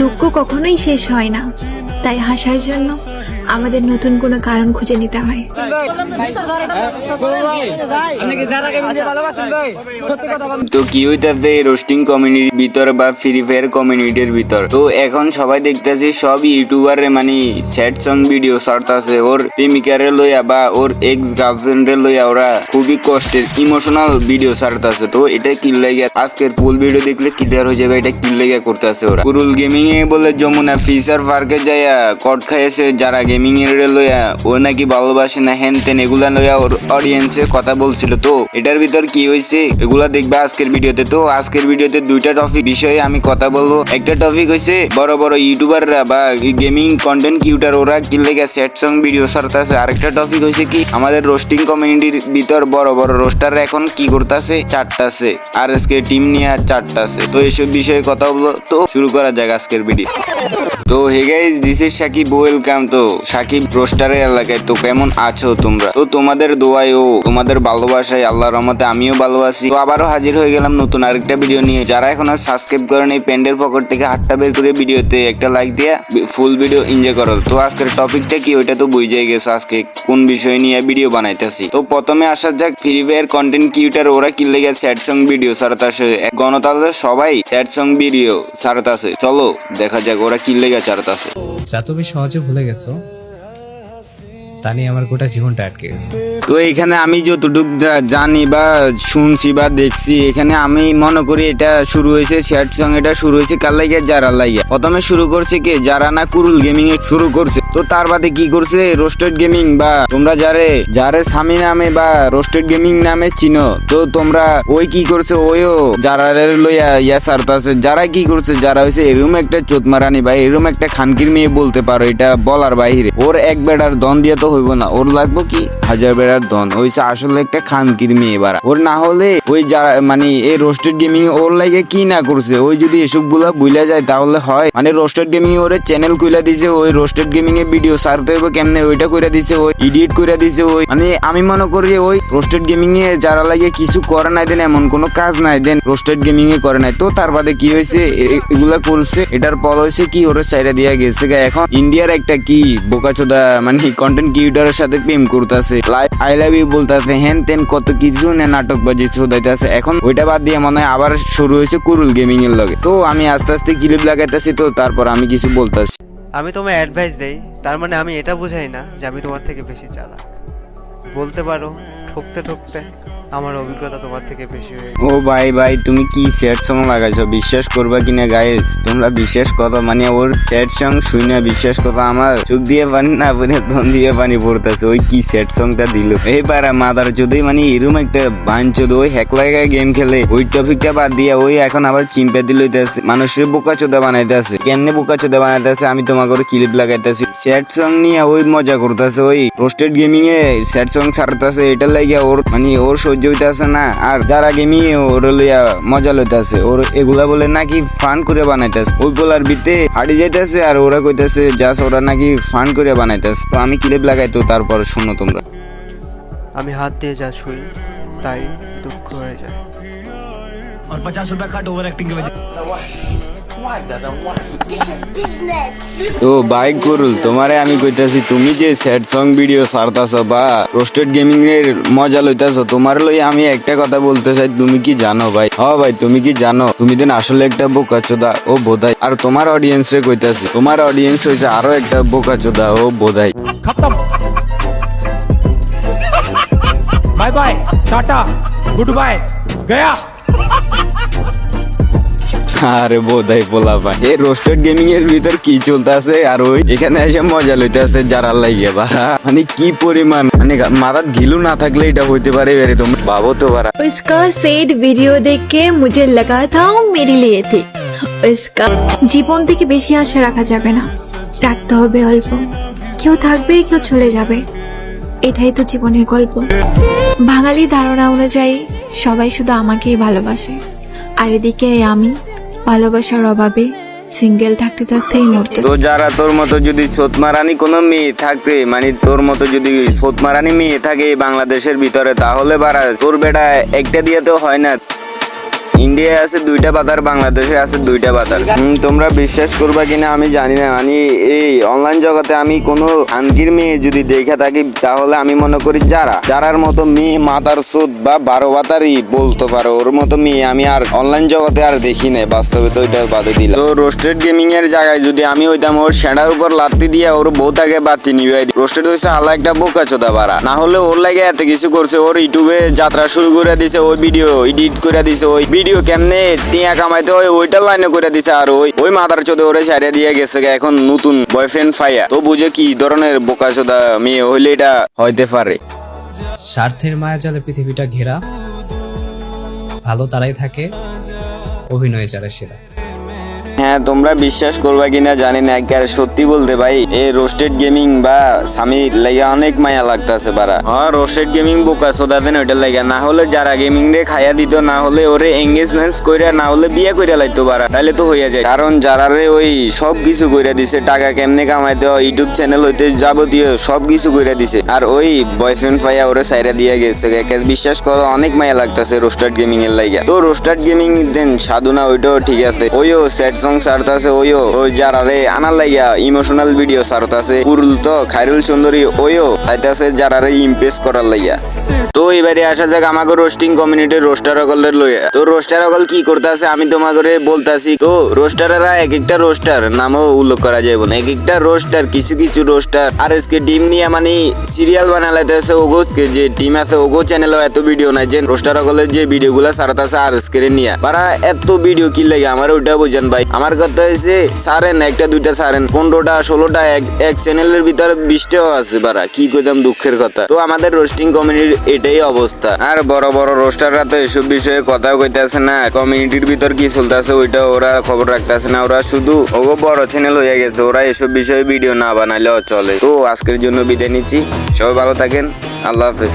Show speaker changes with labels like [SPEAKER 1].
[SPEAKER 1] দুঃখ কখনোই শেষ হয় না, তাই হাসার জন্য আমাদের নতুন কোনো কারণ খুঁজে নিতে হয়।
[SPEAKER 2] তো কি হইতাছে রোস্টিং কমিউনিটির ভিতর বা ফ্রি ফায়ার কমিউনিটির ভিতর, তো এখন সবাই দেখতেছি সব ইউটিউবারে মানে স্যাড সং ভিডিও ছাড়তাছে ওর প্রেমিকারে লইয়া বা ওর এক্স গার্লফ্রেন্ডে লইয়া। ওরা খুবই কষ্টের ইমোশনাল ভিডিও ছাড়তাছে। তো এটা কি লাগে আজকের ফুল ভিডিও দেখলে ক্লিয়ার হয়ে যাবে এটা কি লাগে করতেছে ওরা। কুরুল গেমিং এ বলে যমুনা ফিচার পার্কে যাইয়া কট খাইছে যারা গেমিং এর লইয়া, ও নাকি ভালোবাসে না হেন তেন এগুলা লইয়া ওর অডিয়েন্সে কথা বলছিল। তো এটার ভিতর কি হয়েছে এগুলা দেখবা আজকের ভিডিওতে। তো আজকের ভিডিওতে দুইটা টপিক বিষয়ে আমি কথা বলবো। একটা টপিক হয়েছে বড় বড় ইউটিউবাররা বা গেমিং কন্টেন্ট ক্রিয়েটর ওরা কি লেগে স্যাড সং ভিডিও ছাড়তেছে। আরেকটা টপিক হয়েছে কি আমাদের রোস্টিং কমিউনিটির ভিতর বড় বড় রোস্টার এখন কি করতেছে, চারটাছে আর আজকে টিম নিয়ে চারটাছে। তো এইসব বিষয়ে কথা বলবো। তো শুরু করা যাক আজকের ভিডিও। তো hey guys, this is Sakib, welcome. তো সাকিব রোস্টারের এলাকায় তো কেমন আছো তোমরা? তো তোমাদের দোয়ায় ও তোমাদের ভালোবাসায় আল্লাহর রহমতে আমিও ভালোবাসি। তো আবারও হাজির হয়ে গেলাম নতুন আরেকটা ভিডিও নিয়ে। যারা এখনো সাবস্ক্রাইব করেন এই প্যান্ডের পকেট থেকে হাতটা বের করে ভিডিওতে একটা লাইক দিয়ে ফুল ভিডিও এনজয় করো। তো আজকের টপিকটা কি ওইটা তো বুঝেই গেছো আজকে কোন বিষয় নিয়ে ভিডিও বানাইতেছি। তো প্রথমে আসা যাক ফ্রি ফায়ার কন্টেন্ট ক্রিয়েটর ওরা কি লেগে স্যাড সং ভিডিও ছাড়তাছে। গণতান্ত্রে সবাই স্যাড সং ভিডিও ছাড়তাছে। চলো দেখা যাক ওরা কি লেগে ছাড়তাছে।
[SPEAKER 3] যা তুমি সহজে ভুলে গেছো তা নিয়ে আমার গোটা জীবনটা আটকে গেছে।
[SPEAKER 2] তো এখানে আমি যতটুক জানি বা শুনছি বা দেখছি, এখানে আমি মনে করি এটা শুরু হয়েছে স্যাড সং। এটা শুরু হয়েছে কার লাইগা, যারা লাইগা। প্রথমে শুরু করছে কে, যারা না কুরুল গেমিং এ শুরু করছে। তো তার বাদে কি করছে রোস্টেড গেমিং বা তোমরা যারে সামি নামে বা রোস্টেড গেমিং নামে চিনো, তো তোমরা ওই কি করছে ওইও যারা লইয়া ইয়া সারতাছে। যারা কি করছে, যারা হয়েছে এরকম একটা চোতমারানি বা এরকম একটা খানকির মেয়ে বলতে পারো, এটা বলার বাইরে। ওর এক বেড়ার দন দিয়ে তো হইব না, ওর লাগবো কি হাজার বেড়ার দন। হইছে আসলে একটা খানকির মেয়ে বাড়া। ওর না হলে ওই যারা মানে এই রোস্টেড গেমিং ওর লাগে কি না করছে, ওই যদি এসব গুলা বুঝলা যায় তাহলে হয়। মানে রোস্টেড গেমিং ওরে চ্যানেল খুলে দিছে, ওই রোস্টেড গেমিং এ ভিডিও ছাড়তে হইব কেমনে ওইটা কইরা দিছে, ওই এডিট কইরা দিছে। ওই মানে আমি মনে করি ওই রোস্টেড গেমিং এ যারা লাগে কিছু করে নাই দেন, এমন কোনো কাজ নাই দেন রোস্টেড গেমিং এ করে নাই। তো তার বাদে কি হয়েছে এগুলা করছে, এটার ফল হয়েছে কি ওরে চাইরা দিয়া গেছে। এখন ইন্ডিয়ার একটা কি বোকাচোদা মানে কন্টেন্ট ক্রিয়েটরের সাথে প্রেম করতেছে, আই লাভ ইউ বলতেছে, হেন তেন কত কিছু না নাটকবাজি চোদাইতেছে। এখন ওইটা বাদ দিয়ে মনে হয় আবার শুরু হয়েছে কুরুল গেমিং এর লগে। তো আমি আস্তে আস্তে ক্লিপ লাগাইতেছি। তো তারপর আমি কিছু বলতেছি।
[SPEAKER 4] আমি তোমায় অ্যাডভাইস দেই, তার মানে আমি এটা বুঝাই না যে আমি তোমার থেকে বেশি চালাক। বলতে পারো ঠকতে ঠকতে আমার অভিজ্ঞতা তোমার থেকে বেশি হয়ে
[SPEAKER 2] ও ভাই তুমি কি স্যাড সং লাগাইছো, বিশ্বাস করবা কিনা গাইস তোমরা? বিশ্বাস কথা মানে ওর স্যাড সং শুনে বিশ্বাস কথা আমার চোখ দিয়ে পানি না পড়ে ধন দিয়ে পানি পড়তেছে। ওই কি স্যাড সংটা দিল এই পারা মাদার যদি মানে এরকম একটা বাঞ্চদ ওই হ্যাক লাগায় গেম খেলে। ওই টপিকটা বাদ দিয়ে ওই এখন আবার চিম্পা দিল হইতেছে, মানুষের বোকা চোদা বানাইতেছে। কেমনে বোকা চোদা বানাইতেছে আমি তোমাকে ক্লিপ লাগাইতেছি। স্যাড সং নিয়ে ওই মজা করতেছে, ওই রোস্টেড গেমিং এ স্যাড সং ছাড়তেছে। এটা লাগিয়া ওর মানে ওর সহ্য হইতেছে না। আর যারা গেমিং ওর লইয়া মজা লইতেছে, ওর এগুলা বলে নাকি ফান করে বানাইতেছে। ওই বলার ভিতরে হাঁটি যাইতেছে আর ওরা কইতেছে জাস্ট ওরা নাকি ফান করে বানাইতেছে। তো আমি ক্লিপ লাগাই, তো তারপর শুনো তোমরা।
[SPEAKER 4] আমি হাত দিয়ে যা ছুই তাই দুঃখ হয়ে যায়।
[SPEAKER 5] और 50 रुपया कट ओवर एक्टिंग की वजह।
[SPEAKER 2] তো বাইক করুল তোমারে আমি কইতাছি, তুমি যে স্যাড সং ভিডিও ছাড়তাছো বা রোস্টেড গেমিং এর মজা লইতাছো, তোমার লই আমি একটা কথা বলতে চাই। তুমি কি জানো ভাই, ভাই তুমি কি জানো তুমি দিন আসলে একটা বোকাচোদা ও বোধাই। আর তোমার অডিয়েন্স রে কইতাছি, তোমার অডিয়েন্স হইছে আরো একটা বোকাচোদা ও বোধাই।
[SPEAKER 5] खत्म। Bye bye, tata, goodbye, गया।
[SPEAKER 2] আরে বোধাই পোলা ভাই, এই রোস্টেড গেমিং এর ভিতর কি চলতেছে আর ওই এখানে এসে মজা লইতেছে যারা লাগিয়ে বাড়া। মানে কি পরিমাণ মানে মাথার ঘিলু না থাকলে এটা হইতে পারে বেরে, তোমরা ভাবো তো বাড়া।
[SPEAKER 1] उसका सैड वीडियो देख के मुझे लगा था वो मेरे लिए थी। उसका জীবন থেকে বেশি আশা রাখা যাবে না, রাখতে হবে অল্প। কেউ থাকবে কেউ চলে যাবে, এটাই তো জীবনের গল্প। বাঙালি ধারণা অনুযায়ী সবাই শুধু আমাকেই ভালোবাসে, আর এদিকে আমি ভালোবাসার অভাবে সিঙ্গেল থাকতে থাকতেই মরতে।
[SPEAKER 2] তো যারা তোর মতো যদি সোতমারানি কোনো মেয়ে থাকতে মানে তোর মতো যদি সোতমারানি মেয়ে থাকে বাংলাদেশের ভিতরে, তাহলে বাড়া তোর বেটা একটা দিয়ে তো হয় না। ইন্ডিয়ায় আছে 2টা পাতার, বাংলাদেশে আছে 2টা পাতার। তোমরা বিশ্বাস করবা কিনা আমি জানি না, মানে এই অনলাইন জগতে আমি কোনো আনকির মেয়ে যদি দেখে থাকি তাহলে আমি মনে করি যারার মতো মেয়ে মাতার সুদ বা 12 পাতারই বলতে পারো, ওর মতো মেয়ে আমি আর অনলাইন জগতে আর দেখি নাই, বাস্তবে তো ওইটা বাদে দিলাম। তো রোস্টেড গেমিং এর জায়গায় যদি আমি হইতাম ওর সেটার উপর লাত্তি দিয়ে ওর বউটাকে বাতি নিবাই দিই। রোস্টেড হয়েছে আল্লাহ একটা বোকা চোদা বাড়া, না হলে ওর লাগে এত কিছু করছে, ওর ইউটিউবে যাত্রা শুরু করে দিছে, ওই ভিডিও এডিট করে দিছে, ওই ভিডিও কেমনে টিয়া কামাইতে হয় ওইটা লাইনে করে দিছে, আর ওই মাথার চোদে ওরে সারিয়ে দিয়ে গেছে এখন নতুন বয়ফ্রেন্ড ফাইয়া। তো বুঝে কি ধরনের বোকা চোদা মেয়ে হইলে এটা হইতে পারে।
[SPEAKER 3] স্বার্থের মায়াজালে পৃথিবীটা ঘেরা, ভালো তারাই থাকে, অভিনয়ে যারা সেরা।
[SPEAKER 2] হ্যাঁ, তোমরা বিশ্বাস করবা কিনা জানি না, একবার সত্যি বলতে ভাই এই রোস্টেড গেমিং বা স্বামীর লাগে অনেক মায়া লাগতেছে বারা। হ্যাঁ, রোস্টেড গেমিং বোকা সোদা দেন ওইটা লাগে, না হলে যারা গেমিং রে খাইয়া দিত, না হলে ওরে এঙ্গেজমেন্ট কইরা, না হলে বিয়ে কইরা লাইতো বারা, তাহলে তো হইয়া যায়। কারণ যারা রে ওই সব কিছু কইরা দিছে, টাকা কেমনে কামাইতে হয়, ইউটিউব চ্যানেল হইতে যাবতীয় সব কিছু কইরা দিছে, আর ওই বয়ফ্রেন্ড পাইয়া ওরে সাইরা দিয়ে গেছে। বিশ্বাস করো অনেক মায়া লাগতেছে রোস্টেড গেমিং এর লাগে। তো রোস্টেড গেমিং দেন সাধু না, ওইটাও ঠিক আছে, ওইও সেট সং সারতাছে, ওই যারা রে আনার লাইয়া ইমোশনাল ভিডিও সারতাছে, পুরুল তো খাইরুল সুন্দরী ওইও চাইতাছে যারা রে ইমপ্রেস করার লাইয়া। তো এবারে আসা যাক আমাকে রোস্টিং কমিউনিটির রোস্টার সকলের লইয়া। তো রোস্টার সকল কি করতেছে আমি তোমাকে বলতাছি। তো রোস্টাররা এক একটা রোস্টার নামও উল্লেখ করা যাবে না, এক একটা রোস্টার কিছু রোস্টার আর এসকে টিম নিয়ে মানে সিরিয়াল বানালাইতেছে, ওগো যে টিম আছে ওগো চ্যানেলও এত ভিডিও নাই যে রোস্টার সকলের যে ভিডিওগুলো সারতাছে আর এসকে নিয়ে পারা এত ভিডিও কি লাগে আমার ওইটা বুঝেন ভাই। আমার কথা হয়েছে সারেন একটা দুইটা সারেন, 15টা 16টা এক চ্যানেলের ভিতরে 20টাও আছে বারা, কি কইতাম দুঃখের কথা। তো আমাদের রোস্টিং কমিউনিটির এটাই অবস্থা। আর বড় বড় রোস্টাররা তো এসব বিষয়ে কথা কইতাছে না, কমিউনিটির ভিতর কি চলতেছে ওইটা ওরা খবর রাখতেছে না, ওরা শুধু ওগো বড় চ্যানেল হয়ে গেছে, ওরা এসব বিষয়ে ভিডিও না বানাইলেও চলে। তো আজকের জন্য বিদায় নিচ্ছি, সবাই ভালো থাকেন, আল্লাহ হাফেজ।